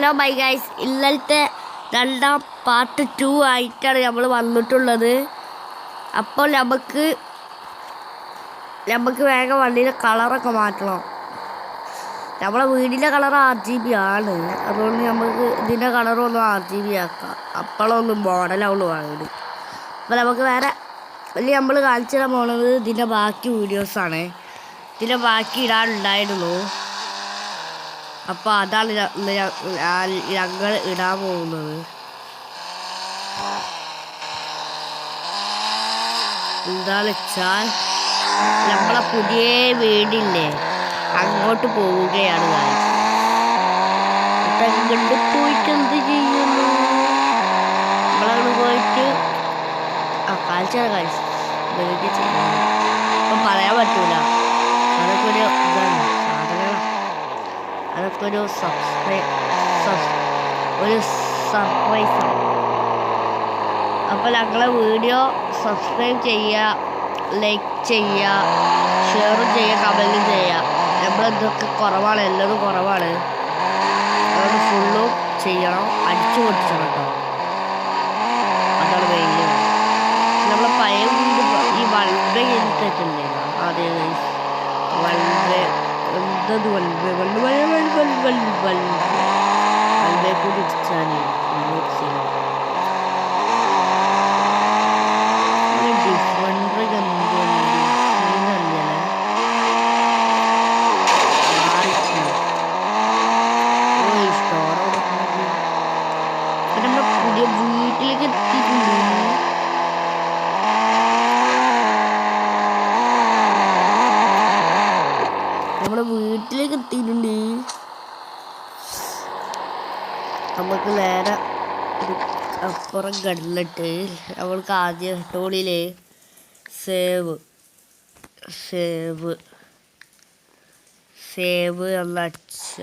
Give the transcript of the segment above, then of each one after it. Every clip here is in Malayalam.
ഹലോ ബൈ ഗൈസ്, ഇന്നലത്തെ രണ്ടാം പാർട്ട് 2 ആയിട്ടാണ് നമ്മൾ വന്നിട്ടുള്ളത്. അപ്പോൾ നമുക്ക് വേഗം വണ്ടിയുടെ കളറൊക്കെ മാറ്റണം. നമ്മളെ വീടിൻ്റെ കളർ RGB ആണ്, അതുകൊണ്ട് നമുക്ക് ഇതിൻ്റെ കളറൊന്ന് RGB ആക്കാം. അപ്പോഴൊന്ന് മോഡലാവുള്ളൂ വീട്. അപ്പോൾ നമുക്ക് വേറെ വലിയ നമ്മൾ കാണിച്ചു തരാൻ പോകുന്നത് ഇതിൻ്റെ ബാക്കി വീഡിയോസാണ്. ഇതിൻ്റെ ബാക്കി ഇടാനുണ്ടായിരുന്നു. അപ്പോൾ അതാണ് ഞങ്ങൾ ഇടാൻ പോകുന്നത്. എന്താണെന്ന് വെച്ചാൽ നമ്മളെ പുതിയ വീടില്ലേ, അങ്ങോട്ട് പോവുകയാണ്. അങ്ങോട്ട് പോയിട്ട് എന്ത് ചെയ്യുന്നു? നമ്മളങ്ങോട്ട് പോയിട്ട് കാഴ്ച ഇപ്പം പറയാൻ പറ്റൂല. അതൊക്കെ ഒരു ഇതാണ്, സാധനങ്ങളാണ്. അതൊക്കെ ഒരു സർപ്രൈസാണ്. അപ്പോൾ ഞങ്ങളെ വീഡിയോ സബ്സ്ക്രൈബ് ചെയ്യുക, ലൈക്ക് ചെയ്യുക, ഷെയറും ചെയ്യുക, കമൻറ്റും ചെയ്യുക. നമ്മളെന്തൊക്കെ കുറവാണ്, എല്ലാതും കുറവാണ്. അതുകൊണ്ട് ഫുള്ളും ചെയ്യണം, അടിച്ചു പൊട്ടിച്ചണം കേട്ടോ. അതാണ് മെയിൻ. നമ്മളെ പഴയ വീട് ഈ വളരെ കഴിഞ്ഞിട്ടില്ലേ, അതെ വളരെ എന്തത് വളരെ കൂടി ഇടിച്ചാൽ പുതിയ വീട്ടിലേക്ക് എത്തിയിട്ടുണ്ട്. നമ്മുടെ വീട്ടിലേക്ക് എത്തിയിട്ടുണ്ട്. നമുക്ക് നേരെ അപ്പുറം കടലിട്ട് നമ്മൾക്ക് ആദ്യം ടോളില് സേവ് എന്ന അച്ഛ.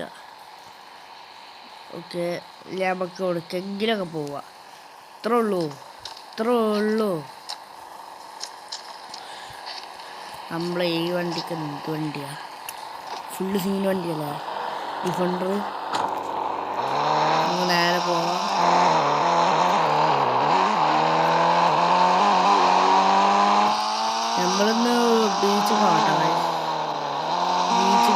ഓക്കെ, നമുക്ക് എവിടേക്കെങ്കിലൊക്കെ പോവാം. ഇത്രേ ഉള്ളൂ. നമ്മളെ ഈ വണ്ടിക്ക് എന്ത് വണ്ടിയാ? ഫുള്ള് സീൻ വണ്ടിയല്ലേ ഡിഫൻഡർ. നേരെ പോവാം. നമ്മളിന്ന് ബീച്ച് പോകട്ടെ. ബീച്ച്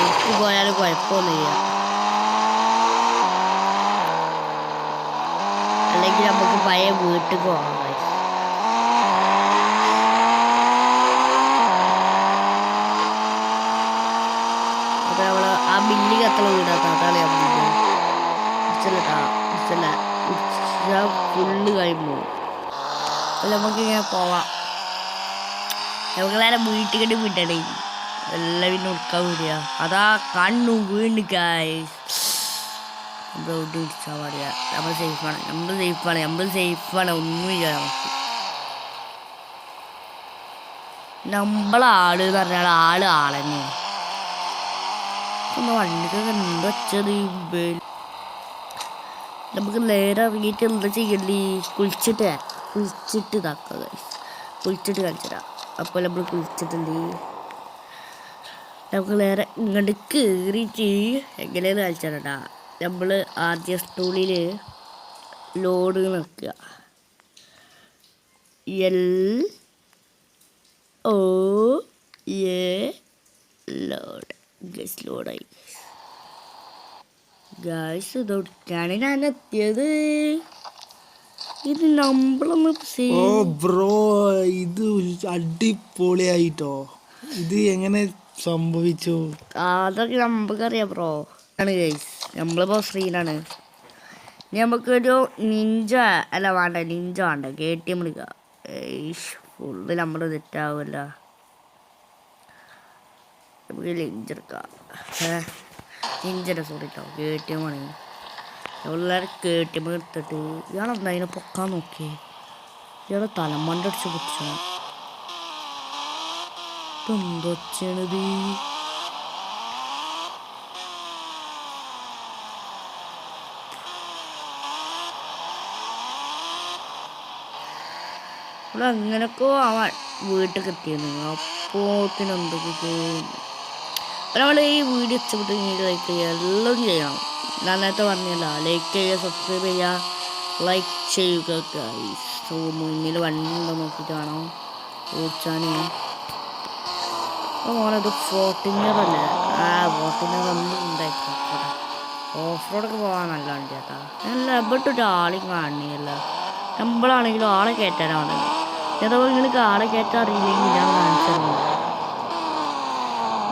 എവിടെ പോയാലും കുഴപ്പമൊന്നുമില്ല. അല്ലെങ്കിൽ നമുക്ക് പഴയ വീട്ടിൽ പോകാം. അപ്പോൾ നമ്മൾ ആ ബില്ല് കത്തള വീടാത്ത അതാണ് ഫുള്ള് കഴിയുമ്പോ നമുക്കിങ്ങനെ പോവാം. നമുക്ക് നേരെ വീട്ടിൽ കണ്ടി വിട്ടണേ. എല്ലാം പിന്നെ ഉടുക്കാൻ വരിക. അതാ കണ്ണു വീണ് ഗൈസ്. നമ്മൾ വീട്ടിൽ വിളിച്ചാൽ പാടില്ല. നമ്മൾ സേഫാണ്. ഒന്നുമില്ല നമുക്ക്. നമ്മളാള് എന്ന് പറഞ്ഞാൽ ആളെന്നെ. വണ്ടിക്കൊക്കെ എന്താ വെച്ചത്? നമുക്ക് നേരെ ഇറങ്ങിയിട്ട് എന്താ ചെയ്യണ്ടേ? കുളിച്ചിട്ട് ഇതാക്കുക. കുളിച്ചിട്ട് കളിച്ചിടാം. അപ്പോൾ നമ്മൾ കുളിച്ചിട്ടുണ്ട്. നമുക്ക് നേരെ ഇങ്ങോട്ട് കയറിയിട്ട് എങ്ങനെയാന്ന് കളിച്ചിടാ. നമ്മൾ ആദ്യം സ്റ്റൂളിൽ ലോഡ് നിൽക്കുക. ലോഡായി ഗായ്സ്. ഇതൊക്കെയാണ് ഞാൻ എത്തിയത്. ഇത് നമ്മളൊന്ന് ബ്രോ, ഇത് അടിപൊളിയായിട്ടോ. ഇത് എങ്ങനെ സംഭവിച്ചു? അതൊക്കെ നമുക്കറിയാം ബ്രോ. ആണ് ഗൈസ്, നമ്മളിപ്പോൾ സ്ക്രീനാണ്. നമുക്കൊരു നിഞ്ച വേണ്ട KTM എടുക്കുക. ഫുള്ള് നമ്മൾ തെറ്റാവില്ല. നമുക്ക് നിഞ്ച എടുക്കാം. നിഞ്ചൻ്റെ സോറി കേട്ടോ, KTM ആണ്. എല്ലാവരും KTM എടുത്തിട്ട് ഇയാളെന്താ അതിനെ പൊക്കാൻ നോക്കിയേ? ഇയാളെ തലമണ്ടടിച്ച് പൊട്ടിച്ചോ. ഇതെന്തോ ചെയ്യണത്? അങ്ങനൊക്കെ ആവാൻ വീട്ടിൽ എത്തിയിരുന്നു. പോത്തിനെന്തൊക്കെ നമ്മൾ ഈ വീഡിയോ ഇഷ്ടപ്പെട്ട് ലൈക്ക് ചെയ്യുക എല്ലാം ചെയ്യണം. ഞാൻ നേരത്തെ പറഞ്ഞല്ലോ, ലൈക്ക് ചെയ്യുക, സബ്സ്ക്രൈബ് ചെയ്യുക, ലൈക്ക് ചെയ്യുക ഗൈസ്. സോ മുന്നിൽ വണ്ടി ഉണ്ടോ നോക്കിയിട്ട് വേണം ഓടിച്ചാൻ. അപ്പോൾ മോനത് ഫോർട്ടിനറല്ലേ? ഫോർട്ടിനർ ഒന്നും ഉണ്ടായിരിക്കും. ഓഫ് റോഡൊക്കെ പോകാൻ നല്ല വണ്ടി കേട്ടാ. നല്ല എവിടെ ഒരാളെയും കാണില്ല. നമ്മളാണെങ്കിലും ആളെ കയറ്റാനാണ്. അഥവാ നിങ്ങൾക്ക് ആളെ കയറ്റാൻ അറിയില്ലെങ്കിൽ ഞാൻ കാണിച്ചു.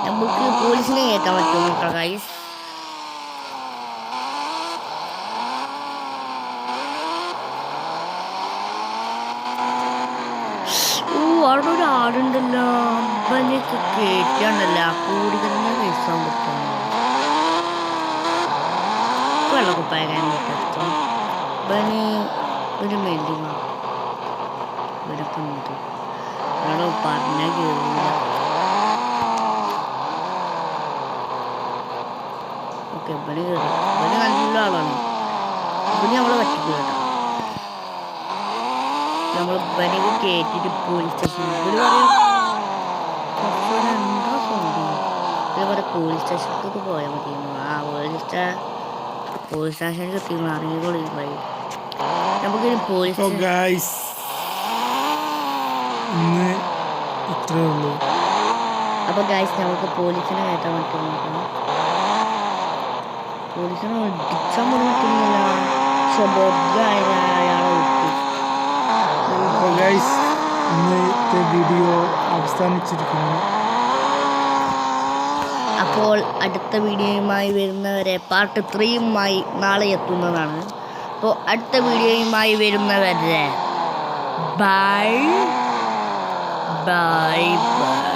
നമുക്ക് പോലീസിനെ കയറ്റാൻ പറ്റുമോ നോക്കാം ഗൈസ്. അവിടെ ഒരു ആടുണ്ടല്ലോ, അപ്പനൊക്കെ കയറ്റാണ്ടല്ല കൂടി തന്നെ കഴിച്ചാൻ പറ്റും. വെള്ളക്കുപ്പായ ബനി ഒരു മെല്ലിങ്ങ ഇവരൊക്കെ ഉണ്ട്. ഇവിടെ പറഞ്ഞ കേറില്ല. ഓക്കെ ബനി കയറി. ബനി നല്ല ആളാണ്. ബനി നമ്മളെ പറ്റില്ല കേട്ടോ. നമ്മൾ ബനിക്ക് കയറ്റിട്ട് പോലീസ് സ്റ്റേഷൻ എന്താ സ്വന്തം ഇതേപോലെ പോലീസ് സ്റ്റേഷനിലേക്ക് പോയാൽ മതിയെന്നു. പോലീസ് സ്റ്റേഷനിൽ എത്തിയിരുന്നു അറിയുകയുള്ളൂ. നമുക്ക് പോലീസ് ഇന്ന് ഇത്രേ ഉള്ളൂ. അപ്പോൾ ഗൈസ് നമുക്ക് പോലീസിനെ കയറ്റാൻ പറ്റും. പോലീസിനെ ഇടിച്ചാൻ പോലും പറ്റുന്നില്ല. ഇന്നത്തെ വീഡിയോ അവസാനിച്ചിരിക്കുന്നു. അപ്പോൾ അടുത്ത വീഡിയോയുമായി വരുന്നവരെ പാർട്ട് 3യുമായി നാളെ എത്തുന്നതാണ്. അപ്പോൾ അടുത്ത വീഡിയോയുമായി വരുന്നവരെ ബൈ ബൈ ബൈ.